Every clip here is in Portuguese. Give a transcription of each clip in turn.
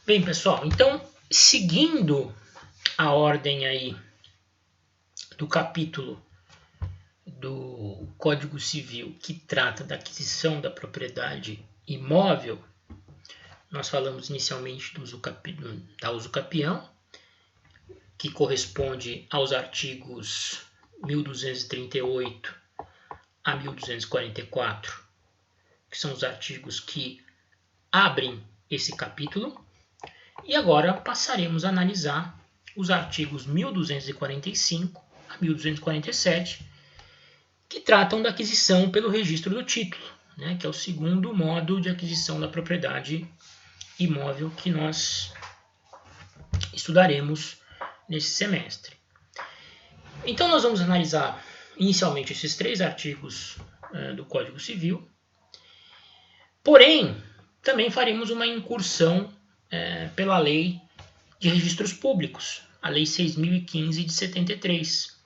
Bem, pessoal, então, seguindo a ordem aí do capítulo do Código Civil que trata da aquisição da propriedade imóvel, nós falamos inicialmente da usucapião, que corresponde aos artigos 1238 a 1244, que são os artigos que abrem esse capítulo. E agora passaremos a analisar os artigos 1245 a 1247, que tratam da aquisição pelo registro do título, né, que é o segundo modo de aquisição da propriedade imóvel que nós estudaremos nesse semestre. Então nós vamos analisar inicialmente esses 3 artigos do Código Civil, porém também faremos uma incursão pela Lei de Registros Públicos, a Lei 6.015 de 73.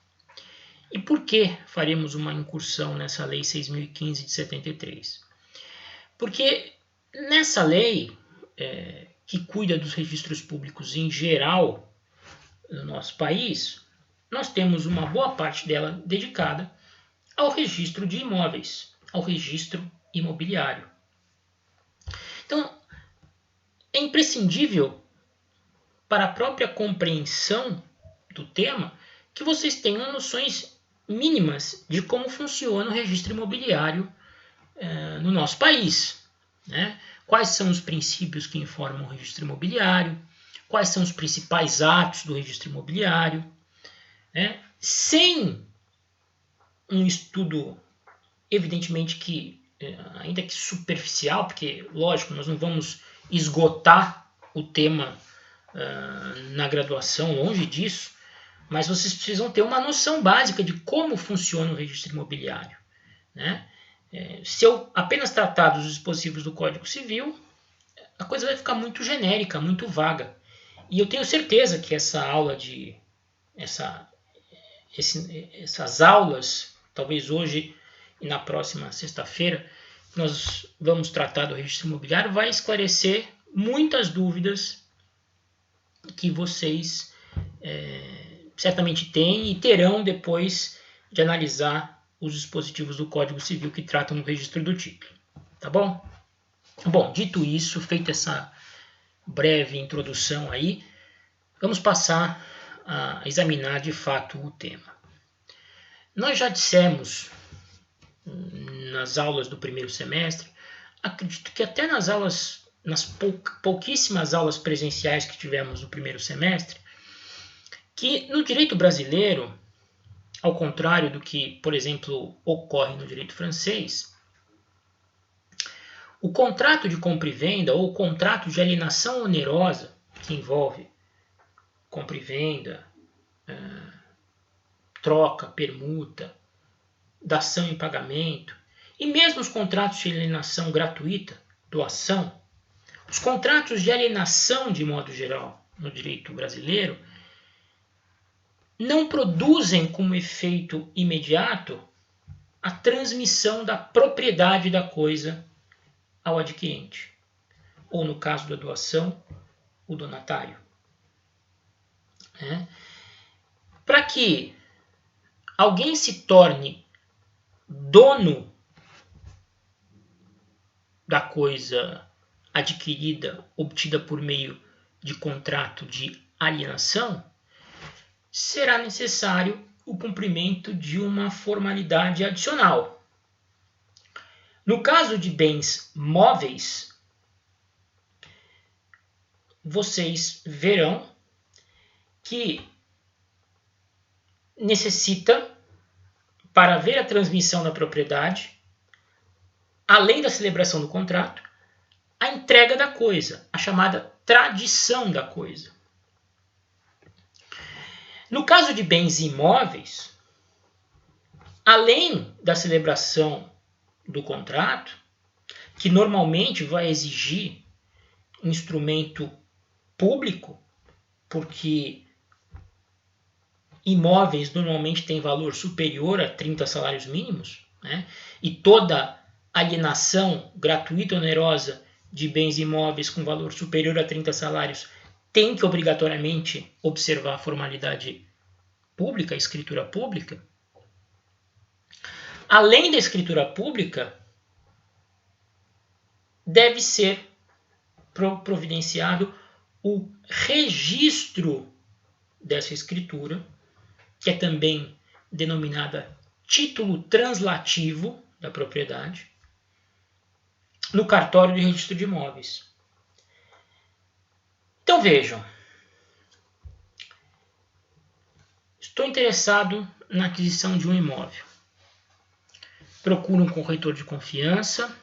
E por que faremos uma incursão nessa Lei 6.015 de 73? Porque nessa lei, que cuida dos registros públicos em geral no nosso país, nós temos uma boa parte dela dedicada ao registro de imóveis, ao registro imobiliário. Então, é imprescindível para a própria compreensão do tema que vocês tenham noções mínimas de como funciona o registro imobiliário no nosso país, né? Quais são os princípios que informam o registro imobiliário, quais são os principais atos do registro imobiliário, né? Sem um estudo, evidentemente que, ainda que superficial, porque, lógico, nós não vamos esgotar o tema na graduação, longe disso, mas vocês precisam ter uma noção básica de como funciona o registro imobiliário, né? Se eu apenas tratar dos dispositivos do Código Civil, a coisa vai ficar muito genérica, muito vaga. E eu tenho certeza que essas aulas, talvez hoje e na próxima sexta-feira, nós vamos tratar do registro imobiliário, vai esclarecer muitas dúvidas que vocês certamente têm e terão depois de analisar os dispositivos do Código Civil que tratam do registro do título. Tá bom? Bom, dito isso, feita essa breve introdução aí, vamos passar a examinar de fato o tema. Nós já dissemos nas aulas do primeiro semestre, acredito que até nas pouquíssimas aulas presenciais que tivemos no primeiro semestre, que no direito brasileiro, ao contrário do que, por exemplo, ocorre no direito francês, o contrato de compra e venda ou o contrato de alienação onerosa, que envolve compra e venda, troca, permuta, dação em pagamento, e mesmo os contratos de alienação gratuita, doação, os contratos de alienação de modo geral no direito brasileiro não produzem como efeito imediato a transmissão da propriedade da coisa ao adquirente, ou no caso da doação, o donatário. Para que alguém se torne dono da coisa adquirida, obtida por meio de contrato de alienação, será necessário o cumprimento de uma formalidade adicional. No caso de bens móveis, vocês verão que necessita, para haver a transmissão da propriedade, além da celebração do contrato, a entrega da coisa, a chamada tradição da coisa. No caso de bens imóveis, além da celebração do contrato, que normalmente vai exigir instrumento público, porque imóveis normalmente têm valor superior a 30 salários mínimos, né? E toda alienação gratuita ou onerosa de bens imóveis com valor superior a 30 salários tem que obrigatoriamente observar a formalidade pública, a escritura pública. Além da escritura pública, deve ser providenciado o registro dessa escritura, que é também denominada título translativo da propriedade, no cartório de registro de imóveis. Então vejam, estou interessado na aquisição de um imóvel. Procuro um corretor de confiança,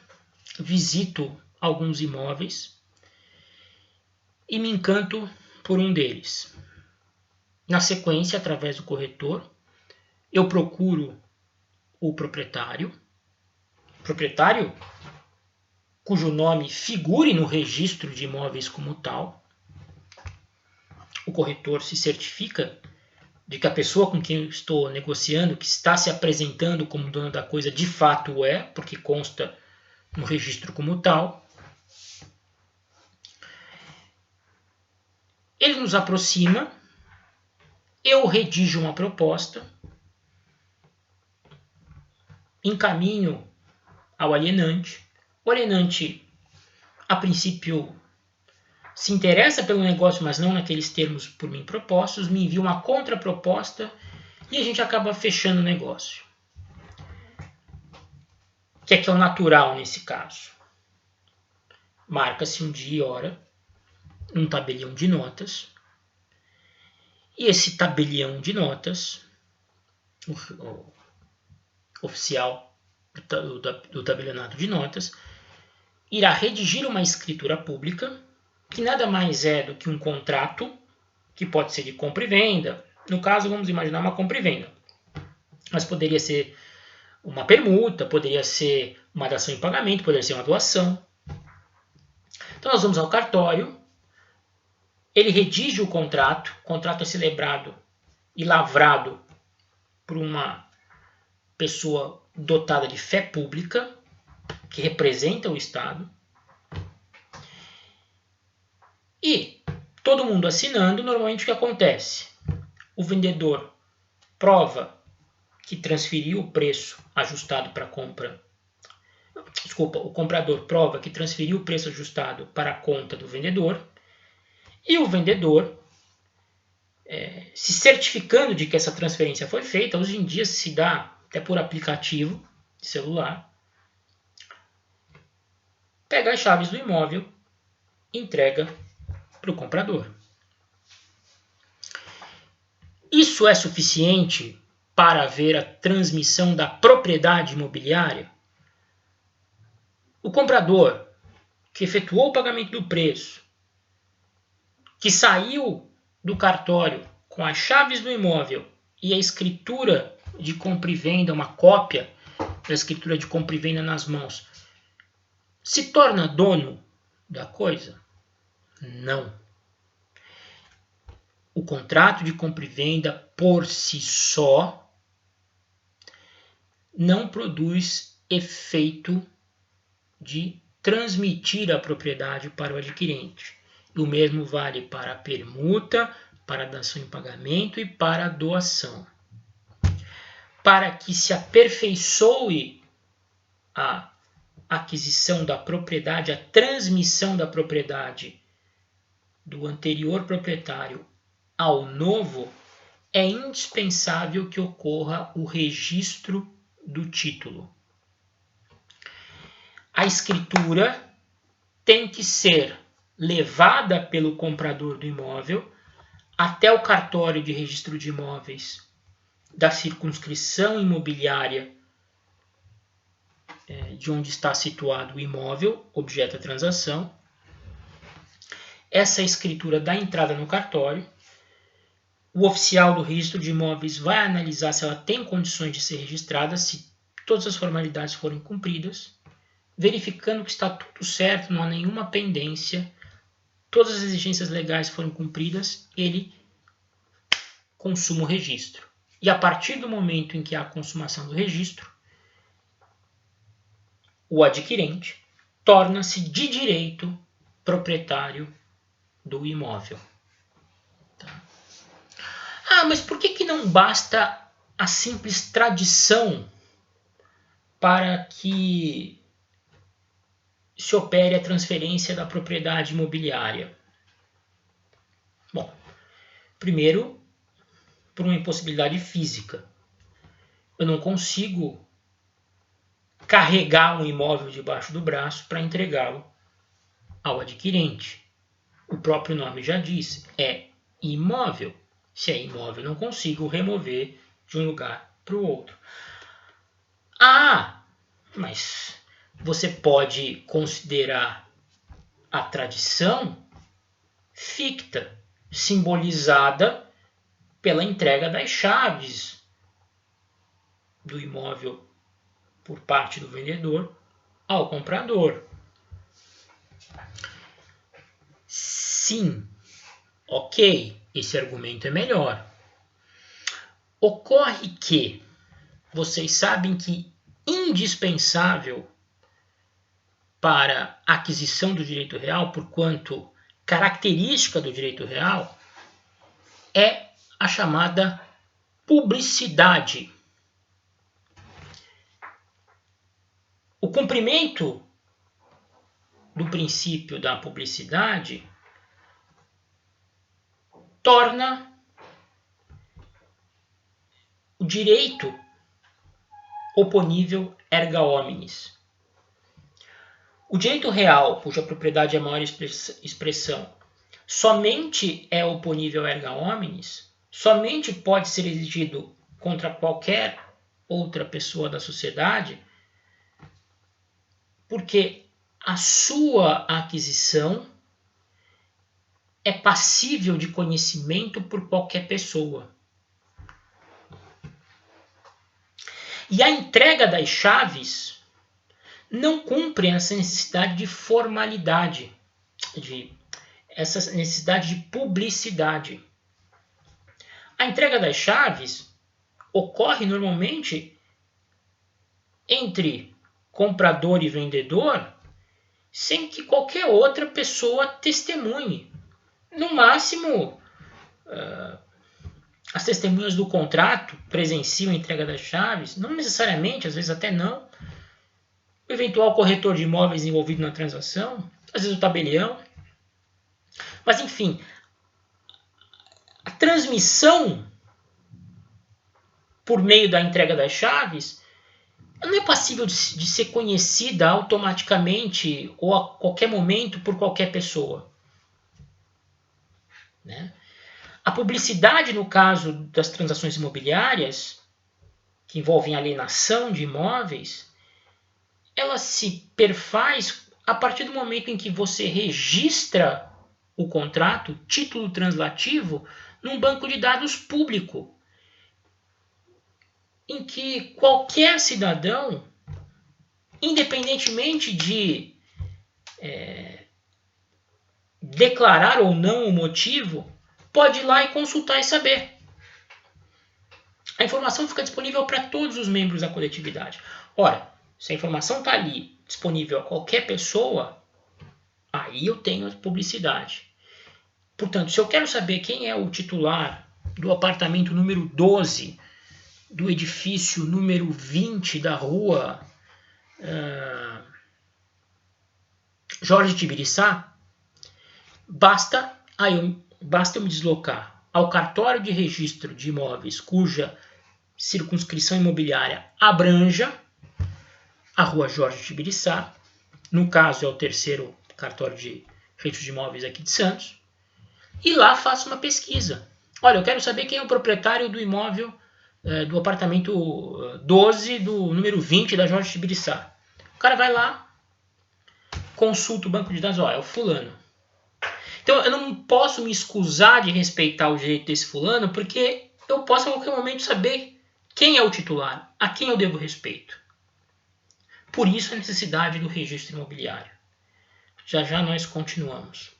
visito alguns imóveis e me encanto por um deles. Na sequência, através do corretor, eu procuro o proprietário cujo nome figure no registro de imóveis como tal. O corretor se certifica de que a pessoa com quem eu estou negociando, que está se apresentando como dono da coisa, de fato é, porque consta no registro como tal. Ele nos aproxima, eu redijo uma proposta, encaminho ao alienante. O alienante, a princípio, se interessa pelo negócio, mas não naqueles termos por mim propostos, me envia uma contraproposta e a gente acaba fechando o negócio. O que é o natural nesse caso? Marca-se um dia e hora, um tabelião de notas, e esse tabelião de notas, o oficial do tabelionato de notas, irá redigir uma escritura pública, que nada mais é do que um contrato, que pode ser de compra e venda. No caso, vamos imaginar uma compra e venda. Mas poderia ser uma permuta, poderia ser uma dação em pagamento, poderia ser uma doação. Então nós vamos ao cartório, ele redige o contrato é celebrado e lavrado por uma pessoa dotada de fé pública, que representa o Estado. E todo mundo assinando, normalmente o que acontece? O vendedor prova que transferiu o preço ajustado para a compra. Desculpa, o comprador prova que transferiu o preço ajustado para a conta do vendedor. E o vendedor, se certificando de que essa transferência foi feita, hoje em dia se dá até por aplicativo de celular, pega as chaves do imóvel e entrega para o comprador. Isso é suficiente para haver a transmissão da propriedade imobiliária? O comprador que efetuou o pagamento do preço, que saiu do cartório com as chaves do imóvel e a escritura de compra e venda, uma cópia da escritura de compra e venda nas mãos, se torna dono da coisa? Não. O contrato de compra e venda, por si só, não produz efeito de transmitir a propriedade para o adquirente. E o mesmo vale para a permuta, para a dação em pagamento e para a doação. Para que se aperfeiçoe a aquisição da propriedade, a transmissão da propriedade do anterior proprietário ao novo, é indispensável que ocorra o registro do título. A escritura tem que ser levada pelo comprador do imóvel até o cartório de registro de imóveis da circunscrição imobiliária de onde está situado o imóvel, objeto da transação. Essa escritura dá entrada no cartório. O oficial do registro de imóveis vai analisar se ela tem condições de ser registrada, se todas as formalidades forem cumpridas, verificando que está tudo certo, não há nenhuma pendência, todas as exigências legais foram cumpridas, ele consuma o registro. E a partir do momento em que há a consumação do registro, o adquirente torna-se de direito proprietário do imóvel. Tá? Mas por que não basta a simples tradição para que se opere a transferência da propriedade imobiliária? Bom, primeiro, por uma impossibilidade física. Eu não consigo carregar um imóvel debaixo do braço para entregá-lo ao adquirente. O próprio nome já diz, é imóvel. Se é imóvel, não consigo remover de um lugar para o outro. Mas você pode considerar a tradição ficta, simbolizada pela entrega das chaves do imóvel por parte do vendedor ao comprador. Sim, ok, esse argumento é melhor. Ocorre que vocês sabem que indispensável para a aquisição do direito real, porquanto característica do direito real, é a chamada publicidade. O cumprimento do princípio da publicidade torna o direito oponível erga omnes. O direito real, cuja propriedade é a maior expressão, somente é oponível erga omnes, somente pode ser exigido contra qualquer outra pessoa da sociedade, porque a sua aquisição é passível de conhecimento por qualquer pessoa. E a entrega das chaves não cumpre essa necessidade de formalidade, essa necessidade de publicidade. A entrega das chaves ocorre normalmente entre comprador e vendedor, sem que qualquer outra pessoa testemunhe. No máximo, as testemunhas do contrato presenciam a entrega das chaves, não necessariamente, às vezes até não. O eventual corretor de imóveis envolvido na transação, às vezes o tabelião. Mas, enfim, a transmissão por meio da entrega das chaves não é passível de ser conhecida automaticamente ou a qualquer momento por qualquer pessoa. Né? A publicidade, no caso das transações imobiliárias, que envolvem alienação de imóveis, ela se perfaz a partir do momento em que você registra o contrato, título translativo, num banco de dados público, em que qualquer cidadão, independentemente de declarar ou não o motivo, pode ir lá e consultar e saber. A informação fica disponível para todos os membros da coletividade. Ora, se a informação está ali disponível a qualquer pessoa, aí eu tenho a publicidade. Portanto, se eu quero saber quem é o titular do apartamento número 12 do edifício número 20 da rua Jorge Tibiriçá, basta eu me deslocar ao cartório de registro de imóveis cuja circunscrição imobiliária abranja a rua Jorge Tibiriçá, no caso é o terceiro cartório de registro de imóveis aqui de Santos, e lá faço uma pesquisa. Olha, eu quero saber quem é o proprietário do imóvel do apartamento 12 do número 20 da Jorge Tibiriçá. O cara vai lá, consulta o banco de dados, é o fulano. Então eu não posso me escusar de respeitar o direito desse fulano, porque eu posso a qualquer momento saber quem é o titular, a quem eu devo respeito. Por isso a necessidade do registro imobiliário. Já já nós continuamos.